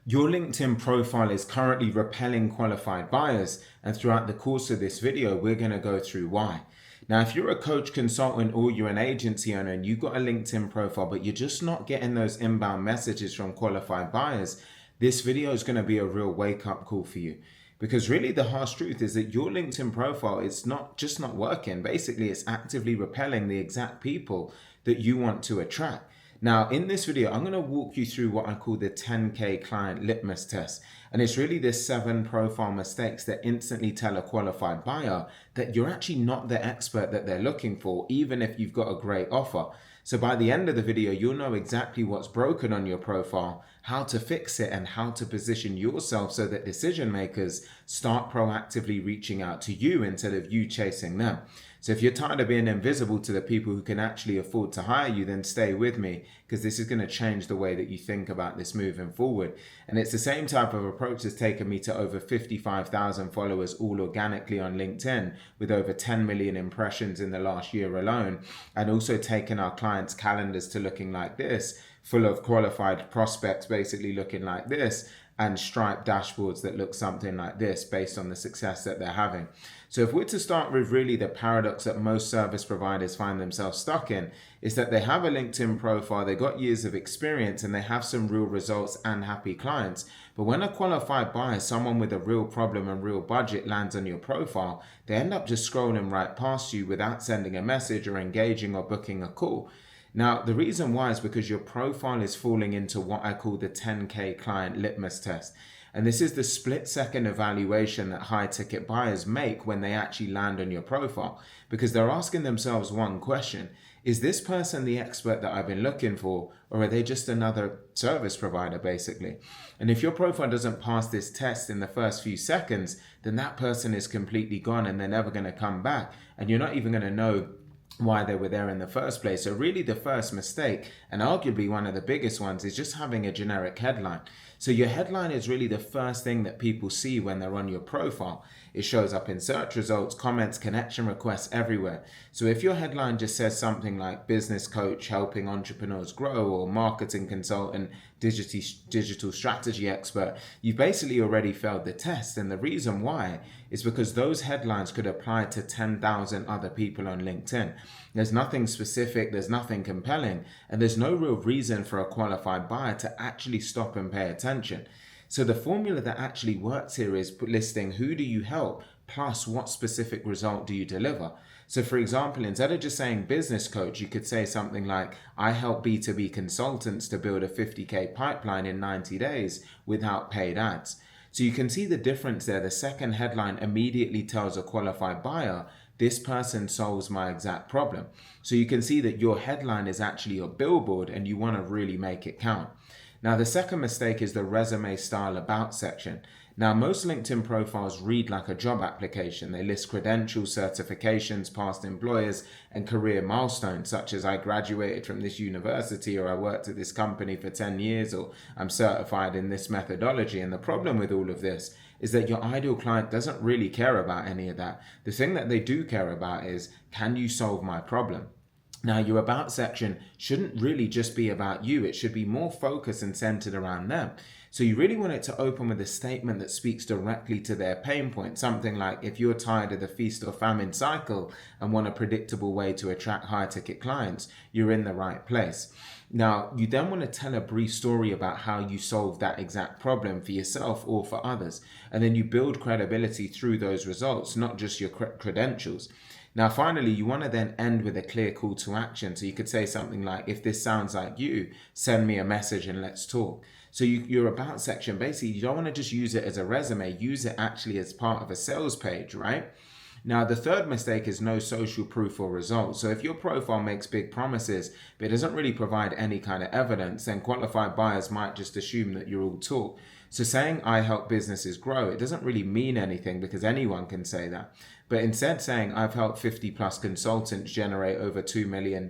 Your LinkedIn profile is currently repelling qualified buyers, and throughout the course of this video, we're going to go through why. Now, if you're a coach, consultant, or you're an agency owner and you've got a LinkedIn profile, but you're just not getting those inbound messages from qualified buyers, this video is going to be a real wake-up call for you. Because really the harsh truth is that your LinkedIn profile is not just not working. Basically, it's actively repelling the exact people that you want to attract. Now, in this video, I'm going to walk you through what I call the 10K client litmus test. And it's really the 7 profile mistakes that instantly tell a qualified buyer that you're actually not the expert that they're looking for, even if you've got a great offer. So by the end of the video, you'll know exactly what's broken on your profile, how to fix it, and how to position yourself so that decision makers start proactively reaching out to you instead of you chasing them. So if you're tired of being invisible to the people who can actually afford to hire you, then stay with me, because this is going to change the way that you think about this moving forward. And it's the same type of approach that's taken me to over 55,000 followers all organically on LinkedIn, with over 10 million impressions in the last year alone, and also taken our clients' calendars to looking like this, full of qualified prospects basically looking like this, and striped dashboards that look something like this based on the success that they're having. So if we're to start with really the paradox that most service providers find themselves stuck in, is that they have a LinkedIn profile, they got years of experience, and they have some real results and happy clients. But when a qualified buyer, someone with a real problem and real budget, lands on your profile, they end up just scrolling right past you without sending a message or engaging or booking a call. Now, the reason why is because your profile is falling into what I call the 10K client litmus test. And this is the split-second evaluation that high-ticket buyers make when they actually land on your profile, because they're asking themselves one question: is this person the expert that I've been looking for, or are they just another service provider, basically? And if your profile doesn't pass this test in the first few seconds, then that person is completely gone and they're never going to come back, and you're not even going to know why they were there in the first place. So really the first mistake, and arguably one of the biggest ones, is just having a generic headline. So your headline is really the first thing that people see when they're on your profile. It shows up in search results, comments, connection requests, everywhere. So if your headline just says something like business coach helping entrepreneurs grow, or marketing consultant, digital strategy expert, you've basically already failed the test. And the reason why is because those headlines could apply to 10,000 other people on LinkedIn. There's nothing specific, there's nothing compelling, and there's no real reason for a qualified buyer to actually stop and pay attention. So the formula that actually works here is listing who do you help plus what specific result do you deliver. So for example, instead of just saying business coach, you could say something like, I help B2B consultants to build a 50K pipeline in 90 days without paid ads. So you can see the difference there. The second headline immediately tells a qualified buyer, this person solves my exact problem. So you can see that your headline is actually your billboard, and you want to really make it count. Now, the second mistake is the resume style about section. Now, most LinkedIn profiles read like a job application. They list credentials, certifications, past employers, and career milestones, such as I graduated from this university, or I worked at this company for 10 years, or I'm certified in this methodology. And the problem with all of this is that your ideal client doesn't really care about any of that. The thing that they do care about is, can you solve my problem? Now, your about section shouldn't really just be about you. It should be more focused and centered around them. So you really want it to open with a statement that speaks directly to their pain point. Something like, if you're tired of the feast or famine cycle and want a predictable way to attract high ticket clients, you're in the right place. Now, you then want to tell a brief story about how you solved that exact problem for yourself or for others. And then you build credibility through those results, not just your credentials. Now, finally, you want to then end with a clear call to action. So you could say something like, if this sounds like you, send me a message and let's talk. So your about section, basically, you don't want to just use it as a resume, use it actually as part of a sales page, right? Now, the third mistake is no social proof or results. So if your profile makes big promises, but it doesn't really provide any kind of evidence, then qualified buyers might just assume that you're all talk. So saying I help businesses grow, it doesn't really mean anything, because anyone can say that. But instead saying I've helped 50 plus consultants generate over $2 million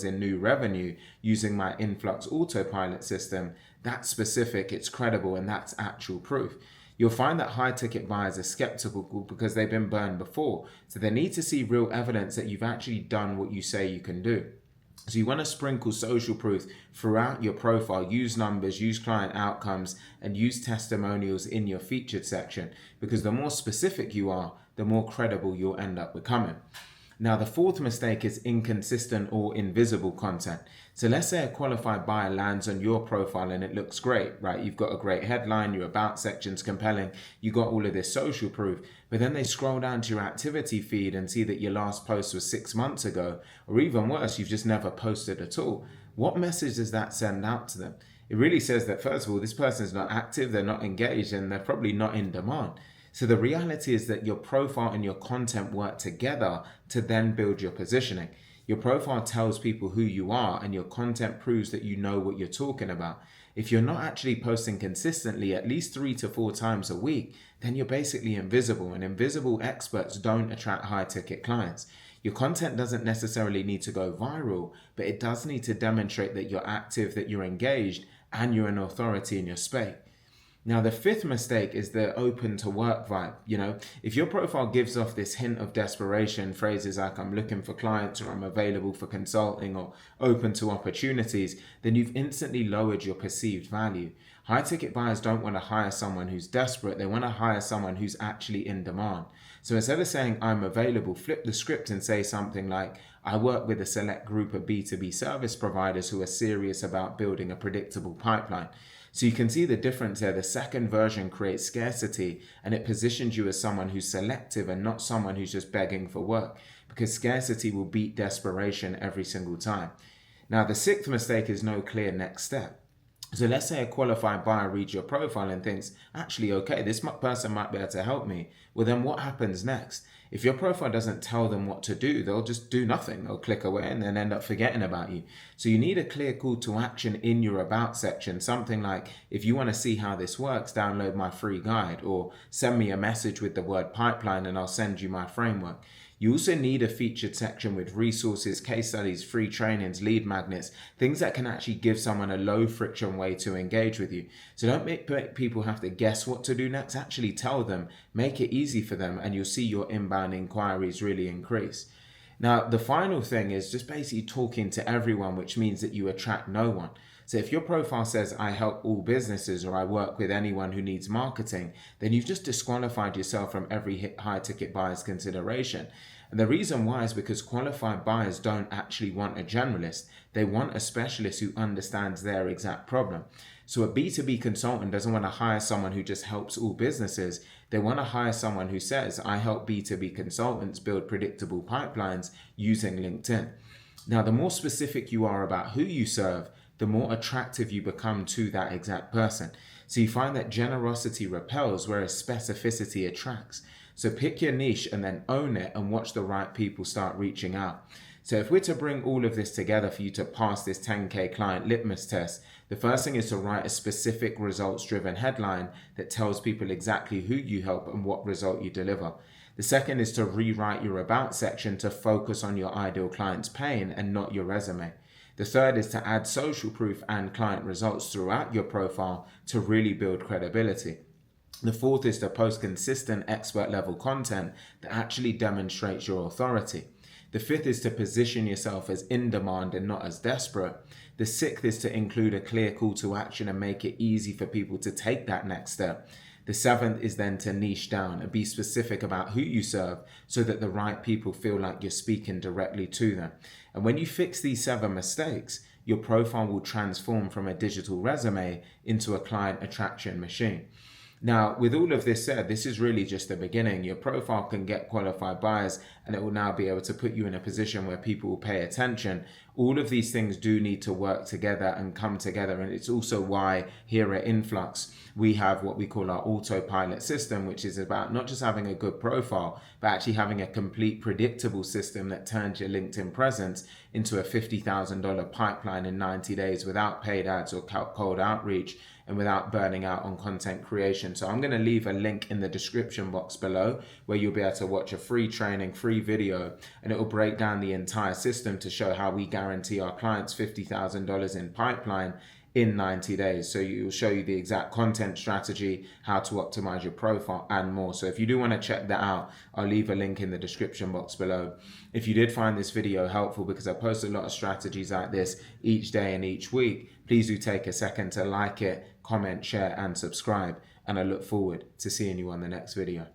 in new revenue using my Influx autopilot system, that's specific, it's credible, and that's actual proof. You'll find that high ticket buyers are skeptical because they've been burned before. So they need to see real evidence that you've actually done what you say you can do. So you want to sprinkle social proof throughout your profile, use numbers, use client outcomes, and use testimonials in your featured section, because the more specific you are, the more credible you'll end up becoming. Now, the fourth mistake is inconsistent or invisible content. So let's say a qualified buyer lands on your profile and it looks great, right? You've got a great headline, your about section's compelling, you got all of this social proof, but then they scroll down to your activity feed and see that your last post was 6 months ago, or even worse, you've just never posted at all. What message does that send out to them? It really says that, first of all, this person's not active, they're not engaged, and they're probably not in demand. So the reality is that your profile and your content work together to then build your positioning. Your profile tells people who you are, and your content proves that you know what you're talking about. If you're not actually posting consistently at least 3 to 4 times a week, then you're basically invisible, and invisible experts don't attract high ticket clients. Your content doesn't necessarily need to go viral, but it does need to demonstrate that you're active, that you're engaged, and you're an authority in your space. Now, the fifth mistake is the open to work vibe. If your profile gives off this hint of desperation, phrases like I'm looking for clients, or I'm available for consulting, or open to opportunities, then you've instantly lowered your perceived value. High ticket buyers don't want to hire someone who's desperate. They want to hire someone who's actually in demand. So instead of saying I'm available, flip the script and say something like, I work with a select group of B2B service providers who are serious about building a predictable pipeline. So you can see the difference there. The second version creates scarcity, and it positions you as someone who's selective and not someone who's just begging for work, because scarcity will beat desperation every single time. Now, the sixth mistake is no clear next step. So let's say a qualified buyer reads your profile and thinks, actually, okay, this person might be able to help me. Well, then what happens next? If your profile doesn't tell them what to do, they'll just do nothing. They'll click away and then end up forgetting about you. So you need a clear call to action in your about section. Something like, if you want to see how this works, download my free guide, or send me a message with the word pipeline and I'll send you my framework. You also need a featured section with resources, case studies, free trainings, lead magnets, things that can actually give someone a low friction way to engage with you. So don't make people have to guess what to do next. Actually tell them, make it easy for them, and you'll see your inbound inquiries really increase. Now, the final thing is just basically talking to everyone, which means that you attract no one. So if your profile says, I help all businesses, or I work with anyone who needs marketing, then you've just disqualified yourself from every high ticket buyer's consideration. And the reason why is because qualified buyers don't actually want a generalist. They want a specialist who understands their exact problem. So a B2B consultant doesn't want to hire someone who just helps all businesses. They want to hire someone who says, I help B2B consultants build predictable pipelines using LinkedIn. Now, the more specific you are about who you serve, the more attractive you become to that exact person. So you find that generosity repels, whereas specificity attracts. So pick your niche and then own it, and watch the right people start reaching out. So if we're to bring all of this together for you to pass this 10K client litmus test, the first thing is to write a specific results-driven headline that tells people exactly who you help and what result you deliver. The second is to rewrite your about section to focus on your ideal client's pain and not your resume. The third is to add social proof and client results throughout your profile to really build credibility. The fourth is to post consistent expert level content that actually demonstrates your authority. The fifth is to position yourself as in demand and not as desperate. The sixth is to include a clear call to action and make it easy for people to take that next step. The seventh is then to niche down and be specific about who you serve so that the right people feel like you're speaking directly to them. And when you fix these 7 mistakes, your profile will transform from a digital resume into a client attraction machine. Now, with all of this said, this is really just the beginning. Your profile can get qualified buyers, and it will now be able to put you in a position where people will pay attention. All of these things do need to work together and come together. And it's also why here at Influx, we have what we call our autopilot system, which is about not just having a good profile, but actually having a complete predictable system that turns your LinkedIn presence into a $50,000 pipeline in 90 days without paid ads or cold outreach, and without burning out on content creation. So I'm going to leave a link in the description box below where you'll be able to watch a free training, free video, and it will break down the entire system to show how we guarantee our clients $50,000 in pipeline in 90 days. So it will show you the exact content strategy, how to optimize your profile, and more. So if you do want to check that out, I'll leave a link in the description box below. If you did find this video helpful, because I post a lot of strategies like this each day and each week, please do take a second to like it, comment, share, and subscribe. And I look forward to seeing you on the next video.